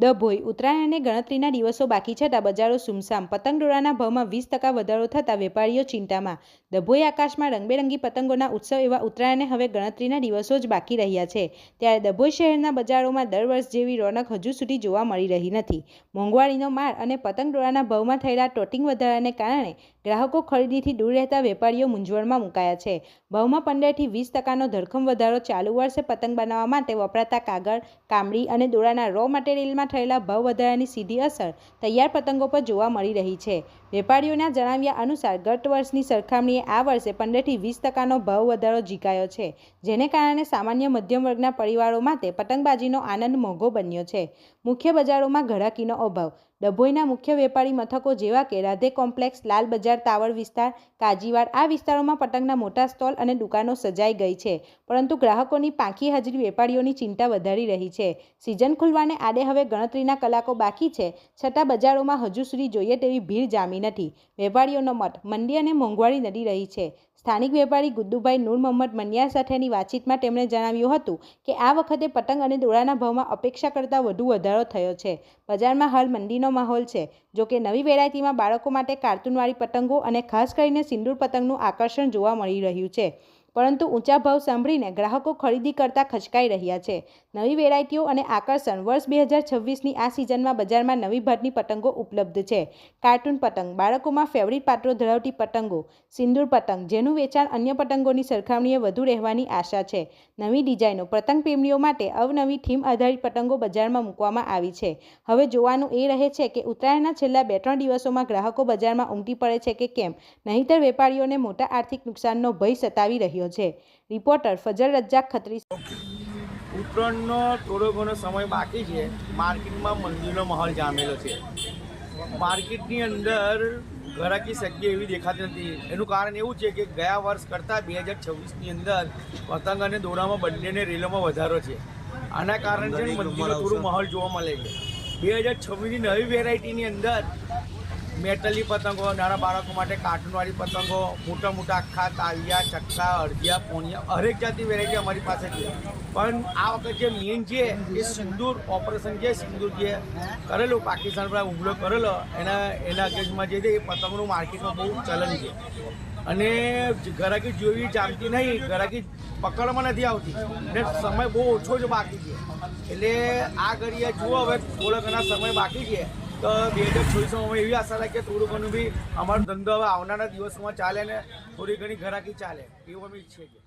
ડભોઈ ઉત્તરાયણને ગણતરીના દિવસો બાકી છતાં બજારો સુમસામ. પતંગ દોરાના ભાવમાં 20% વધારો થતાં વેપારીઓ ચિંતામાં. ડભોઈ આકાશમાં રંગબેરંગી પતંગોના ઉત્સવ એવા ઉત્તરાયણને હવે ગણતરીના દિવસો જ બાકી રહ્યા છે. ત્યારે ડભોઈ શહેરના બજારોમાં દર વર્ષ જેવી રોનક હજુ સુધી જોવા મળી રહી નથી. મોંઘવારીનો માર અને પતંગ દોરાના ભાવમાં થયેલા ટોટિંગ વધારાને કારણે ગ્રાહકો ખરીદીથી દૂર રહેતા વેપારીઓ મૂંઝવણમાં મુકાયા છે. ભાવમાં 15થી 20%નો ધરખમ વધારો ચાલુ વર્ષે પતંગ બનાવવા માટે વપરાતા કાગળ, કામડી અને દોરાના રો મટીરિયલમાં થયેલા ભાવ વધારાની સીધી અસર તૈયાર પતંગો પર જોવા મળી રહી છે. વેપારીઓના જણાવ્યા અનુસાર ગત વર્ષની સરખામણીએ આ વર્ષે 15થી 20%નો ભાવ વધારો ઝીકાયો છે, જેને કારણે સામાન્ય મધ્યમ વર્ગના પરિવારો માટે પતંગબાજીનો આનંદ મોંઘો બન્યો છે. મુખ્ય બજારોમાં ઘરાકીનો અભાવ. ડભોઈના મુખ્ય વેપારી મથકો જેવા કે રાધે કોમ્પ્લેક્સ, લાલ બજાર, ટાવર વિસ્તાર, કાજીવાડ આ વિસ્તારોમાં પતંગના મોટા સ્ટોલ અને દુકાનો સજાઈ ગઈ છે, પરંતુ ગ્રાહકોની પાંખી હાજરી વેપારીઓની ચિંતા વધારી રહી છે. સિઝન ખુલવાને આડે હવે ગણતરીના કલાકો બાકી છે, છતાં બજારોમાં હજુ સુધી જોઈએ તેવી ભીડ જામી નથી. વેપારીઓનો મત મંદી અને મોંઘવારી નડી રહી છે. સ્થાનિક વેપારી ગુદ્દુભાઈ નૂર મોહમ્મદ મનિયાર સાથેની વાતચીતમાં તેમણે જણાવ્યું હતું કે આ વખતે પતંગ અને દોરાના ભાવમાં અપેક્ષા કરતાં વધુ વધારો થયો છે. બજારમાં હાલ મંદીનો માહોલ છે. જોકે નવી વેરાયટીમાં બાળકો માટે કાર્ટૂનવાળી પતંગો અને ખાસ કરીને સિંદૂર પતંગનું આકર્ષણ જોવા મળી રહ્યું છે, પરંતુ ઊંચા ભાવ સાંભળીને ગ્રાહકો ખરીદી કરતા ખચકાઈ રહ્યા છે. નવી વેરાયટીઓ અને આકર્ષણ. વર્ષ 2026ની આ સિઝનમાં બજારમાં નવી ભાતની પતંગો ઉપલબ્ધ છે. કાર્ટૂન પતંગ, બાળકોમાં ફેવરિટ પાત્રો ધરાવતી પતંગો, સિંદૂર પતંગ, જેનું વેચાણ અન્ય પતંગોની સરખામણીએ વધુ રહેવાની આશા છે. નવી ડિઝાઇનો. પતંગ પ્રેમીઓ માટે અવનવી થીમ આધારિત પતંગો બજારમાં મૂકવામાં આવી છે. હવે જોવાનું એ રહે છે કે ઉત્તરાયણના છેલ્લા 2-3 દિવસોમાં ગ્રાહકો બજારમાં ઉમટી પડે છે કે કેમ, નહીંતર વેપારીઓને મોટા આર્થિક નુકસાનનો ભય સતાવી રહ્યો છે. રિપોર્ટર ફજલ રજાક, ખત્રી. ઉત્તરાયણનો થોડો ઘણો સમય બાકી છે. માર્કેટમાં મંદીનો માહોલ જામેલો છે. માર્કેટની અંદર ઘરાકી સગ્ય એવી દેખાતી નથી. એનું કારણ એવું છે કે ગયા વર્ષ કરતાં 2026ની અંદર પતંગ અને દોરામાં બંનેને રેલોમાં વધારો છે. આના કારણે મંદીનો થોડું માહોલ જોવા મળે છે. 2026ની નવી વેરાયટીની અંદર મેટલી પતંગો, નાના બાળકો માટે કાર્ટૂનવાળી પતંગો, મોટા મોટા આખા તાવિયા, ચક્કા, અડધિયા, પોણિયા, હરેક જાતની વેરાયટી અમારી પાસે છે. પણ આ વખત જે મેઇન છે એ સિંદૂર ઓપરેશન છે, સિંદૂર જે કરેલું પાકિસ્તાન પર હુમલો કરેલો એના કેસમાં જે છે એ પતંગનું માર્કેટમાં બહુ ચલન છે. અને ઘરાકી જોવી જામતી નહીં, ઘરાકી પકડવામાં નથી આવતી ને સમય બહુ ઓછો જ બાકી છે. એટલે આ ઘડીએ જુઓ, હવે થોડો ઘણા સમય બાકી છે તો 2026માં એવી આશા રાખીએ થોડું ઘણું બી અમારો ધંધો હવે આવનારા દિવસોમાં ચાલે ને થોડી ઘણી ઘરાકી ચાલે એવું અમે ઈચ્છીએ છીએ.